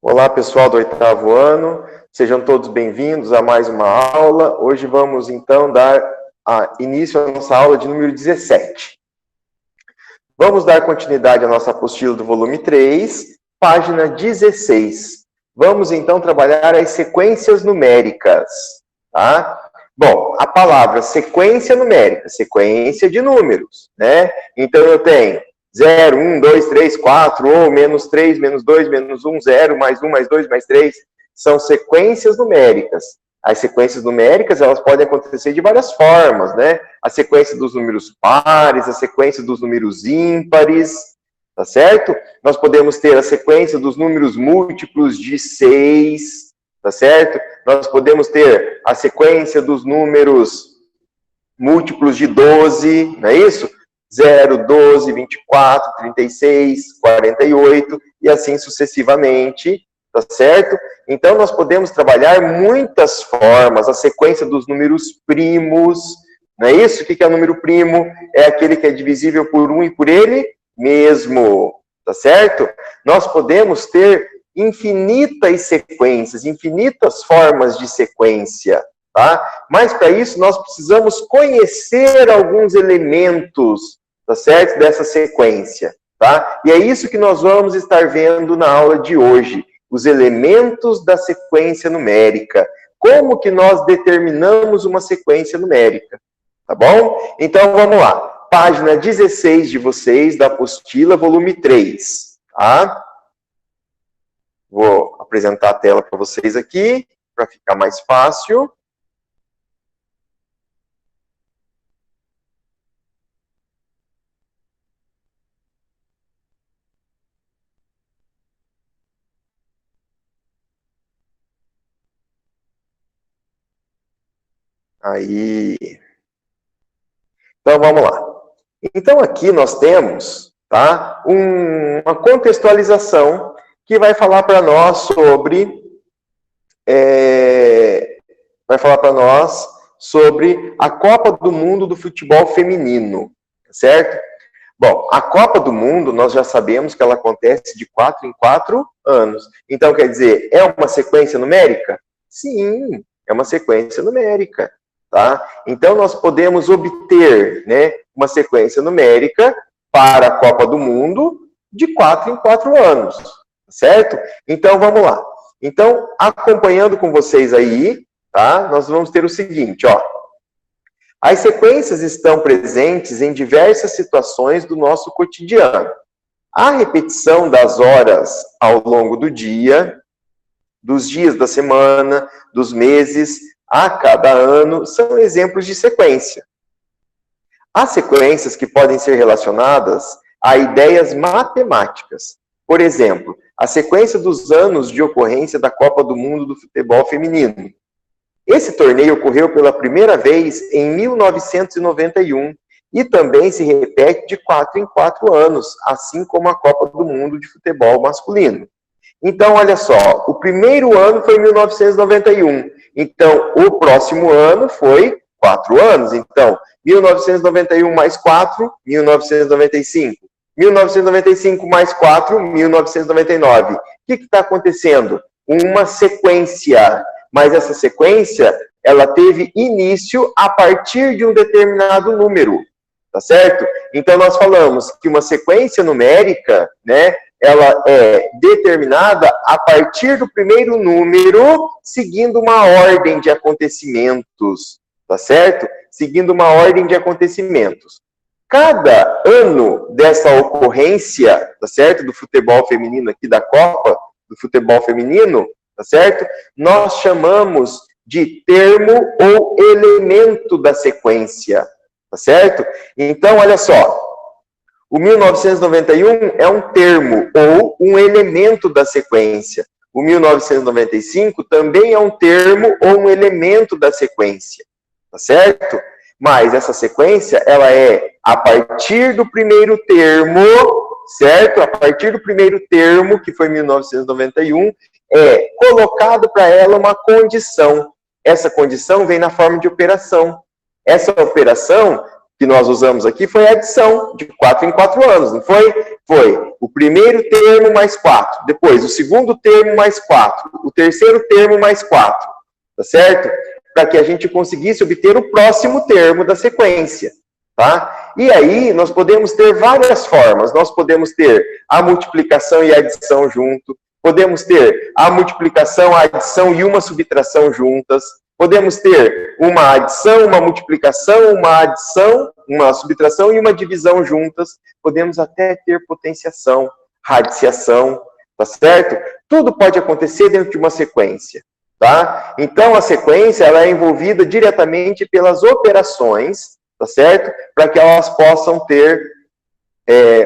Olá, pessoal do oitavo ano, sejam todos bem-vindos a mais uma aula. Hoje vamos, então, dar início à nossa aula de número 17. Vamos dar continuidade à nossa apostila do volume 3, página 16. Vamos, então, trabalhar as sequências numéricas, tá? Bom, a palavra sequência numérica, sequência de números, né? Então, eu tenho 0, 1, 2, 3, 4, ou menos 3, menos 2, menos 1, 0, mais 1, mais 2, mais 3, são sequências numéricas. As sequências numéricas, elas podem acontecer de várias formas, né? A sequência dos números pares, a sequência dos números ímpares, tá certo? Nós podemos ter a sequência dos números múltiplos de 6, tá certo? Nós podemos ter a sequência dos números múltiplos de 12, não é isso? 0, 12, 24, 36, 48 e assim sucessivamente, tá certo? Então, nós podemos trabalhar muitas formas, a sequência dos números primos, não é isso? O que é número primo? É aquele que é divisível por 1 e por ele mesmo, tá certo? Nós podemos ter infinitas sequências, infinitas formas de sequência, tá? Mas, para isso, nós precisamos conhecer alguns elementos, tá certo? Dessa sequência, tá? E é isso que nós vamos estar vendo na aula de hoje, os elementos da sequência numérica. Como que nós determinamos uma sequência numérica, tá bom? Então, vamos lá. Página 16 de vocês, da apostila, volume 3, tá? Vou apresentar a tela para vocês aqui, para ficar mais fácil. Aí. Então, vamos lá. Então, aqui nós temos, tá, uma contextualização que vai falar para nós sobre... a Copa do Mundo do futebol feminino, certo? Bom, a Copa do Mundo, nós já sabemos que ela acontece de 4 em 4 anos. Então, quer dizer, é uma sequência numérica? Sim, é uma sequência numérica, tá? Então, nós podemos obter, né, uma sequência numérica para a Copa do Mundo de 4 em 4 anos, certo? Então, vamos lá. Então, acompanhando com vocês aí, tá? Nós vamos ter o seguinte, ó. As sequências estão presentes em diversas situações do nosso cotidiano. A repetição das horas ao longo do dia, dos dias da semana, dos meses, a cada ano, são exemplos de sequência. Há sequências que podem ser relacionadas a ideias matemáticas. Por exemplo, a sequência dos anos de ocorrência da Copa do Mundo do futebol feminino. Esse torneio ocorreu pela primeira vez em 1991 e também se repete de 4 em 4 anos, assim como a Copa do Mundo de futebol masculino. Então, olha só, o primeiro ano foi 1991, então o próximo ano foi 4 anos, então 1991 mais 4, 1995. 1995 mais 4, 1999. O que está acontecendo? Uma sequência. Mas essa sequência, ela teve início a partir de um determinado número, tá certo? Então, nós falamos que uma sequência numérica, né, ela é determinada a partir do primeiro número, seguindo uma ordem de acontecimentos, tá certo? Seguindo uma ordem de acontecimentos. Cada ano dessa ocorrência, tá certo? Do futebol feminino aqui, da Copa do futebol feminino, tá certo? Nós chamamos de termo ou elemento da sequência, tá certo? Então, olha só, o 1991 é um termo ou um elemento da sequência. O 1995 também é um termo ou um elemento da sequência, tá certo? Mas essa sequência, ela é a partir do primeiro termo, certo? A partir do primeiro termo, que foi 1991, é colocado para ela uma condição. Essa condição vem na forma de operação. Essa operação que nós usamos aqui foi a adição de 4 em 4 anos, não foi? Foi o primeiro termo mais 4, depois o segundo termo mais 4, o terceiro termo mais 4, tá certo? Para que a gente conseguisse obter o próximo termo da sequência, tá? E aí nós podemos ter várias formas, nós podemos ter a multiplicação e a adição junto, podemos ter a multiplicação, a adição e uma subtração juntas, podemos ter uma adição, uma multiplicação, uma adição, uma subtração e uma divisão juntas. Podemos até ter potenciação, radiciação, tá certo? Tudo pode acontecer dentro de uma sequência, tá? Então, a sequência, ela é envolvida diretamente pelas operações, tá certo? Para que elas possam ter,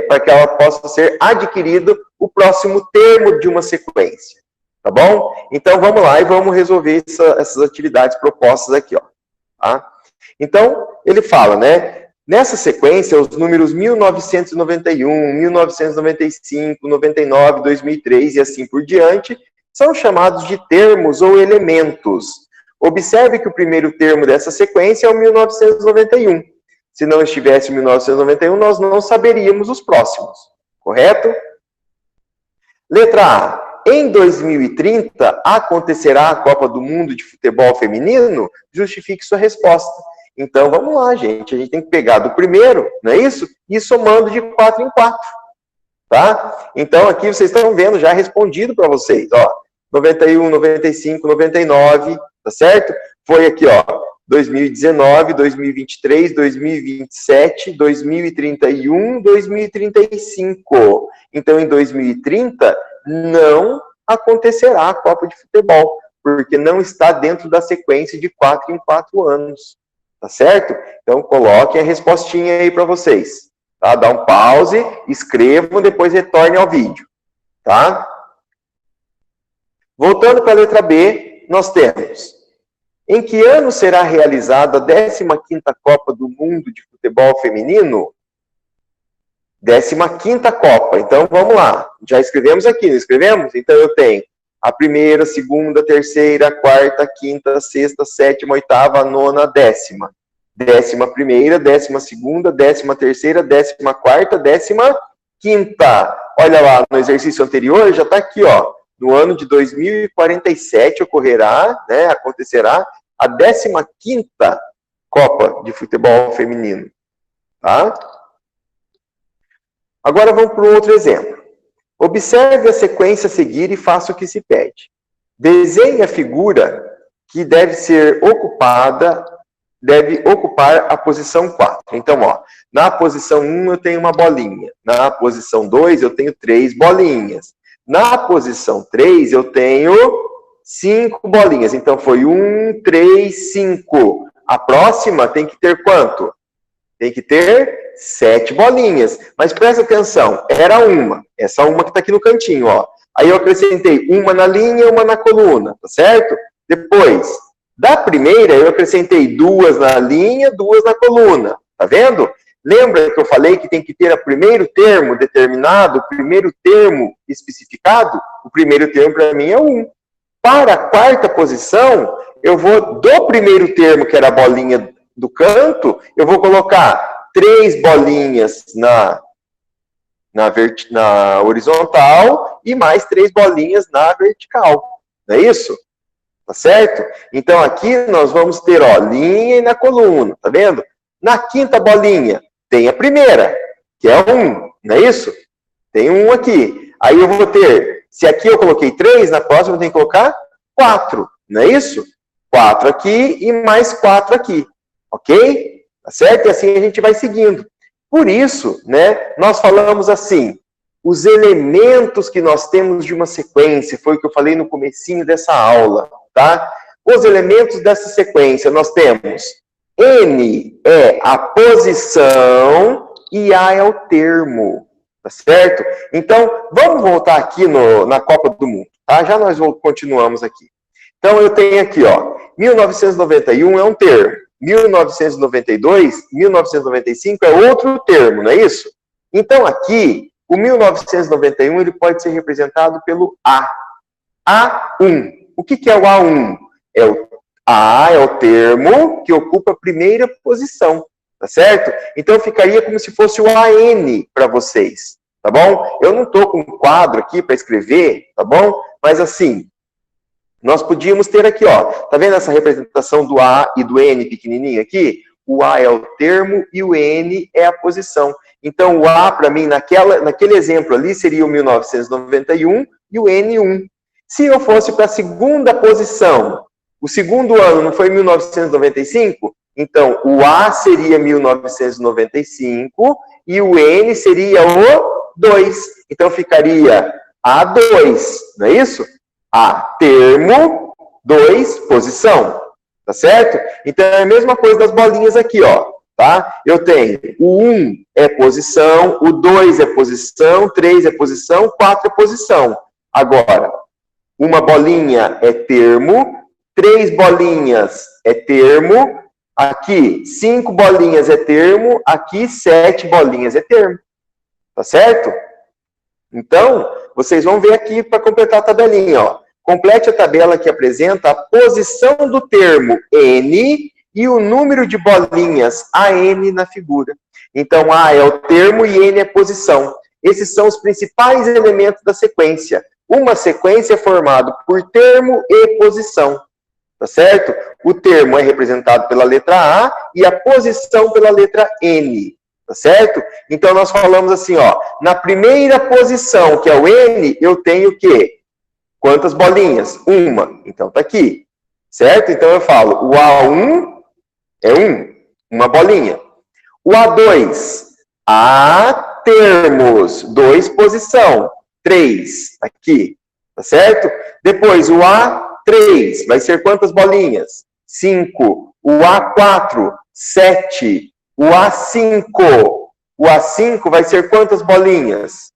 para que ela possa ser adquirido o próximo termo de uma sequência. Tá bom? Então, vamos lá e vamos resolver essas atividades propostas aqui, ó. Tá? Então, ele fala, né? Nessa sequência, os números 1991, 1995, 99, 2003 e assim por diante, são chamados de termos ou elementos. Observe que o primeiro termo dessa sequência é o 1991. Se não estivesse o 1991, nós não saberíamos os próximos. Correto? Letra A. Em 2030, acontecerá a Copa do Mundo de Futebol Feminino? Justifique sua resposta. Então, vamos lá, gente. A gente tem que pegar do primeiro, não é isso? E somando de 4 em 4. Tá? Então, aqui vocês estão vendo já respondido para vocês. Ó, 91, 95, 99, tá certo? Foi aqui, ó, 2019, 2023, 2027, 2031, 2035. Então, em 2030... não acontecerá a Copa de Futebol, porque não está dentro da sequência de 4 em 4 anos, tá certo? Então, coloquem a respostinha aí para vocês, tá? Dá um pause, escrevam, depois retornem ao vídeo, tá? Voltando para a letra B, nós temos: em que ano será realizada a 15ª Copa do Mundo de Futebol Feminino? 15ª Copa. Então, vamos lá. Já escrevemos aqui, não escrevemos? Então, eu tenho a primeira, segunda, terceira, quarta, quinta, sexta, sétima, oitava, nona, décima. 11ª, 12ª, 13ª, 14ª, 15ª. Olha lá, no exercício anterior, já está aqui, ó. No ano de 2047 ocorrerá, né, acontecerá a 15ª Copa de Futebol Feminino. Tá? Agora vamos para um outro exemplo. Observe a sequência a seguir e faça o que se pede. Desenhe a figura que deve ocupar a posição 4. Então, ó, na posição 1 eu tenho uma bolinha. Na posição 2 eu tenho 3 bolinhas. Na posição 3 eu tenho 5 bolinhas. Então, foi 1, 3, 5. A próxima tem que ter quanto? Tem que ter 7 bolinhas. Mas presta atenção, era uma. Essa uma que está aqui no cantinho, ó. Aí eu acrescentei uma na linha e uma na coluna, tá certo? Depois, da primeira, eu acrescentei 2 na linha, 2 na coluna. Tá vendo? Lembra que eu falei que tem que ter o primeiro termo determinado, o primeiro termo especificado? O primeiro termo para mim é 1. Para a quarta posição, eu vou do primeiro termo, que era a bolinha do canto, eu vou colocar 3 bolinhas na horizontal e mais 3 bolinhas na vertical. Não é isso? Tá certo? Então, aqui nós vamos ter, ó, linha e na coluna, tá vendo? Na quinta bolinha, tem a primeira, que é 1, não é isso? Tem 1 aqui. Aí eu vou ter, se aqui eu coloquei 3, na próxima eu tenho que colocar 4, não é isso? 4 aqui e mais 4 aqui. Ok? Tá certo? E assim a gente vai seguindo. Por isso, né, nós falamos assim, os elementos que nós temos de uma sequência, foi o que eu falei no comecinho dessa aula, tá? Os elementos dessa sequência, nós temos N é a posição e A é o termo, tá certo? Então, vamos voltar aqui na Copa do Mundo, tá? Já nós continuamos aqui. Então, eu tenho aqui, ó, 1991 é um termo. 1992, 1995 é outro termo, não é isso? Então, aqui, o 1991 ele pode ser representado pelo A. A1. O que é o A1? A é o termo que ocupa a primeira posição, tá certo? Então ficaria como se fosse o AN para vocês, tá bom? Eu não estou com um quadro aqui para escrever, tá bom? Mas assim, nós podíamos ter aqui, ó, tá vendo essa representação do A e do N pequenininho aqui? O A é o termo e o N é a posição. Então, o A, para mim, naquele exemplo ali, seria o 1991 e o N1. Se eu fosse para a segunda posição, o segundo ano não foi 1995? Então, o A seria 1995 e o N seria o 2. Então, ficaria A2, não é isso? A, termo, 2, posição. Tá certo? Então, é a mesma coisa das bolinhas aqui, ó. Tá? Eu tenho o 1 é posição, o 2 é posição, 3 é posição, 4 é posição. Agora, uma bolinha é termo, 3 bolinhas é termo, aqui 5 bolinhas é termo, aqui 7 bolinhas é termo. Tá certo? Então, vocês vão ver aqui para completar a tabelinha, ó. Complete a tabela que apresenta a posição do termo N e o número de bolinhas AN na figura. Então, A é o termo e N é a posição. Esses são os principais elementos da sequência. Uma sequência é formada por termo e posição. Tá certo? O termo é representado pela letra A e a posição pela letra N. Tá certo? Então, nós falamos assim, ó. Na primeira posição, que é o N, eu tenho o quê? Quantas bolinhas? Uma. Então, tá aqui. Certo? Então, eu falo, o A1 é 1, uma bolinha. O A2, A termos, 2 posição, 3, aqui. Tá certo? Depois, o A3 vai ser quantas bolinhas? 5. O A4, 7. O A5 vai ser quantas bolinhas?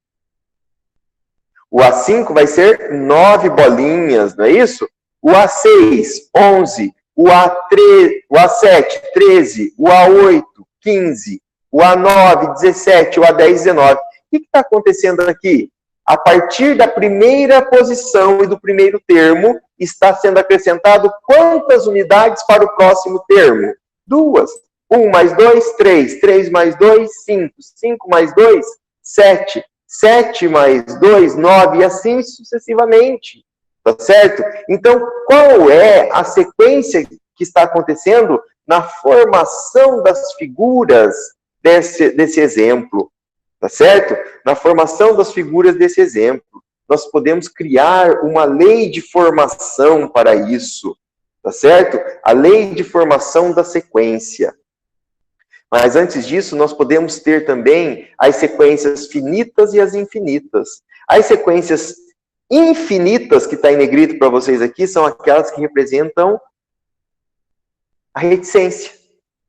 O A5 vai ser 9 bolinhas, não é isso? O A6, 11. O A7, 13. O A8, 15. O A9, 17. O A10, 19. O que está acontecendo aqui? A partir da primeira posição e do primeiro termo, está sendo acrescentado quantas unidades para o próximo termo? 2. 1 mais 2, 3. 3 mais 2, 5. 5 mais 2, 7. 7 mais 2, 9, e assim sucessivamente. Tá certo? Então, qual é a sequência que está acontecendo na formação das figuras desse exemplo? Tá certo? Na formação das figuras desse exemplo. Nós podemos criar uma lei de formação para isso. Tá certo? A lei de formação da sequência. Mas antes disso, nós podemos ter também as sequências finitas e as infinitas. As sequências infinitas, que está em negrito para vocês aqui, são aquelas que representam a reticência,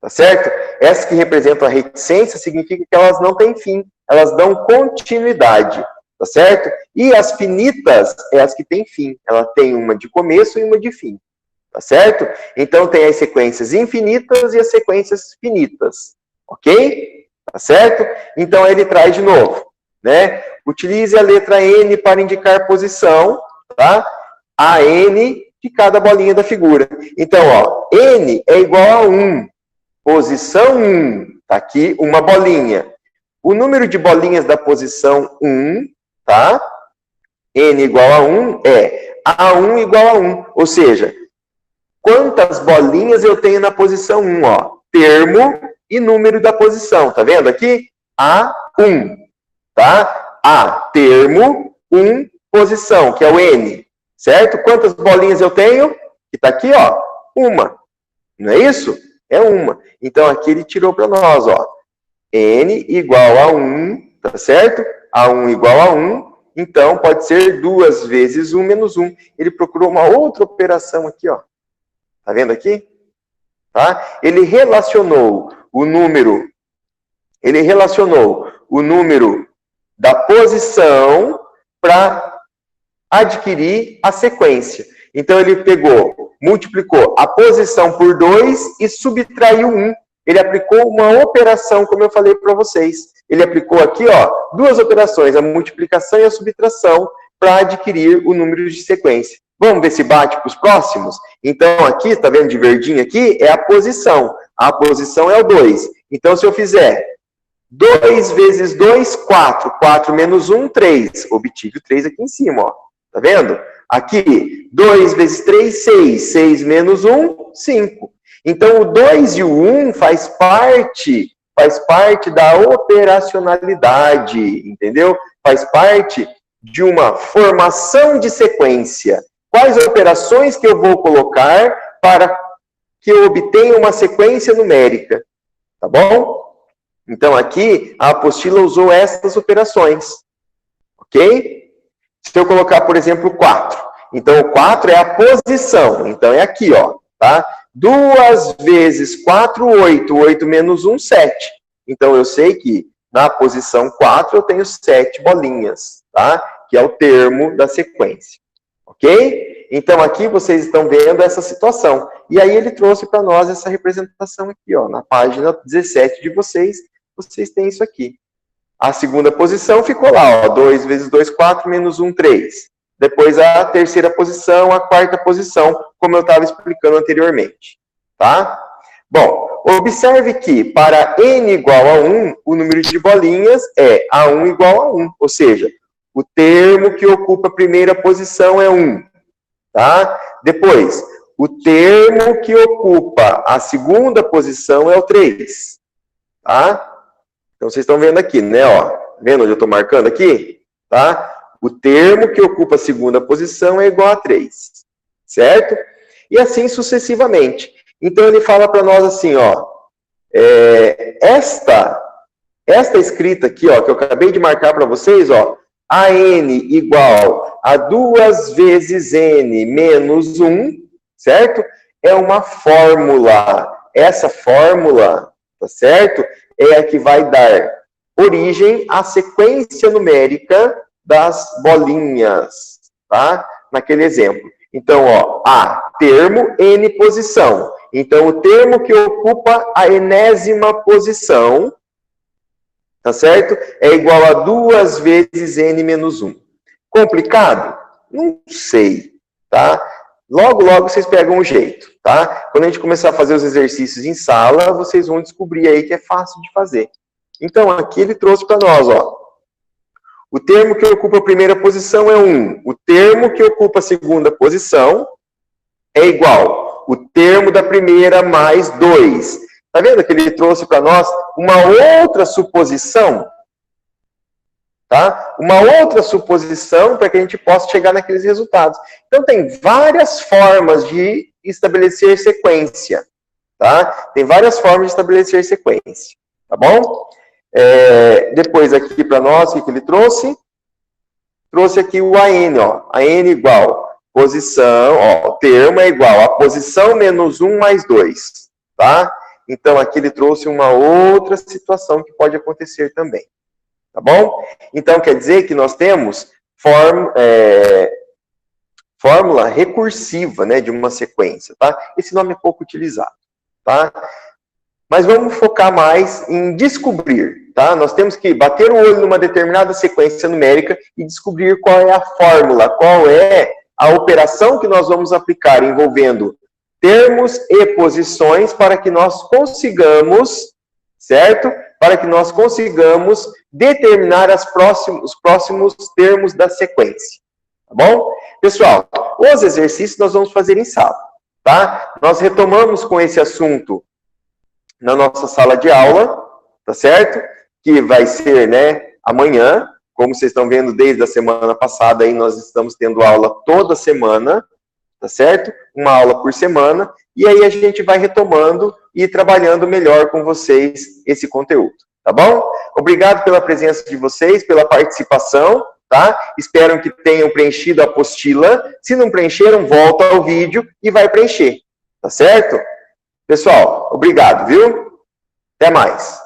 tá certo? Essas que representam a reticência significa que elas não têm fim, elas dão continuidade, tá certo? E as finitas é as que têm fim, ela tem uma de começo e uma de fim. Tá certo? Então, tem as sequências infinitas e as sequências finitas. Ok? Tá certo? Então, ele traz de novo, né? Utilize a letra N para indicar posição, tá? A N de cada bolinha da figura. Então, ó, N é igual a 1. Posição 1. Tá aqui uma bolinha. O número de bolinhas da posição 1, tá? N igual a 1 é A1 igual a 1. Ou seja, quantas bolinhas eu tenho na posição 1, ó? Termo e número da posição, tá vendo aqui? A1, tá? A, termo, 1, posição, que é o N, certo? Quantas bolinhas eu tenho? Que tá aqui, ó, uma. Não é isso? É uma. Então, aqui ele tirou para nós, ó. N igual a 1, tá certo? A1 igual a 1. Então, pode ser 2 vezes 1 menos 1. Ele procurou uma outra operação aqui, ó. Tá vendo aqui? Tá? Ele relacionou o número da posição para adquirir a sequência. Então, ele multiplicou a posição por 2 e subtraiu 1. Ele aplicou uma operação, como eu falei para vocês. Ele aplicou aqui, ó, 2 operações, a multiplicação e a subtração, para adquirir o número de sequência. Vamos ver se bate para os próximos? Então, aqui, está vendo de verdinho aqui? É a posição. A posição é o 2. Então, se eu fizer 2 vezes 2, 4. 4 menos 1, 3. Obtive o 3 aqui em cima, ó. Tá vendo? Aqui, 2 vezes 3, 6. 6 menos 1, 5. Então, o 2 e o 1 faz parte da operacionalidade, entendeu? Faz parte de uma formação de sequência. Quais operações que eu vou colocar para que eu obtenha uma sequência numérica? Tá bom? Então, aqui, a apostila usou essas operações. Ok? Se eu colocar, por exemplo, 4. Então, o 4 é a posição. Então, é aqui, ó. Tá? 2 vezes 4, 8. 8 menos 1, 7. Então, eu sei que na posição 4 eu tenho 7 bolinhas. Tá? Que é o termo da sequência. Ok? Então, aqui vocês estão vendo essa situação. E aí, ele trouxe para nós essa representação aqui, ó. Na página 17 de vocês. Vocês têm isso aqui. A segunda posição ficou lá, ó, 2 vezes 2, 4, menos 1, 3. Depois a terceira posição, a quarta posição, como eu estava explicando anteriormente. Tá? Bom, observe que para n igual a 1, o número de bolinhas é A1 igual a 1. Ou seja, o termo que ocupa a primeira posição é 1. Tá? Depois, o termo que ocupa a segunda posição é o 3. Tá? Então, vocês estão vendo aqui, né? Ó, vendo onde eu estou marcando aqui? Tá? O termo que ocupa a segunda posição é igual a 3. Certo? E assim sucessivamente. Então, ele fala para nós assim, ó. Esta escrita aqui, ó, que eu acabei de marcar para vocês, ó. AN igual a 2 vezes N menos 1, certo? É uma fórmula. Essa fórmula, tá certo? É a que vai dar origem à sequência numérica das bolinhas, tá? Naquele exemplo. Então, ó, A, termo, N, posição. Então, o termo que ocupa a enésima posição, tá certo? É igual a 2 vezes N menos 1. Complicado? Não sei, tá? Logo, logo vocês pegam o jeito, tá? Quando a gente começar a fazer os exercícios em sala, vocês vão descobrir aí que é fácil de fazer. Então, aqui ele trouxe para nós, ó. O termo que ocupa a primeira posição é 1. O termo que ocupa a segunda posição é igual o termo da primeira mais 2. Tá vendo que ele trouxe para nós uma outra suposição? Tá? Uma outra suposição para que a gente possa chegar naqueles resultados. Então, tem várias formas de estabelecer sequência. Tá? Tem várias formas de estabelecer sequência. Tá bom? Depois aqui para nós, o que ele trouxe? Trouxe aqui o AN, ó. AN igual posição, ó, o termo é igual a posição menos 1 mais 2. Tá? Então, aqui ele trouxe uma outra situação que pode acontecer também. Tá bom? Então, quer dizer que nós temos fórmula recursiva, né, de uma sequência, tá? Esse nome é pouco utilizado, tá? Mas vamos focar mais em descobrir, tá? Nós temos que bater o olho numa determinada sequência numérica e descobrir qual é a fórmula, qual é a operação que nós vamos aplicar envolvendo termos e posições para que nós consigamos, certo? Para que nós consigamos determinar os próximos termos da sequência. Tá bom? Pessoal, os exercícios nós vamos fazer em sala, tá? Nós retomamos com esse assunto na nossa sala de aula, tá certo? Que vai ser, né, amanhã. Como vocês estão vendo desde a semana passada, aí nós estamos tendo aula toda semana, tá certo? Uma aula por semana. E aí a gente vai retomando e trabalhando melhor com vocês esse conteúdo, tá bom? Obrigado pela presença de vocês, pela participação, tá? Espero que tenham preenchido a apostila. Se não preencheram, volta ao vídeo e vai preencher, tá certo? Pessoal, obrigado, viu? Até mais.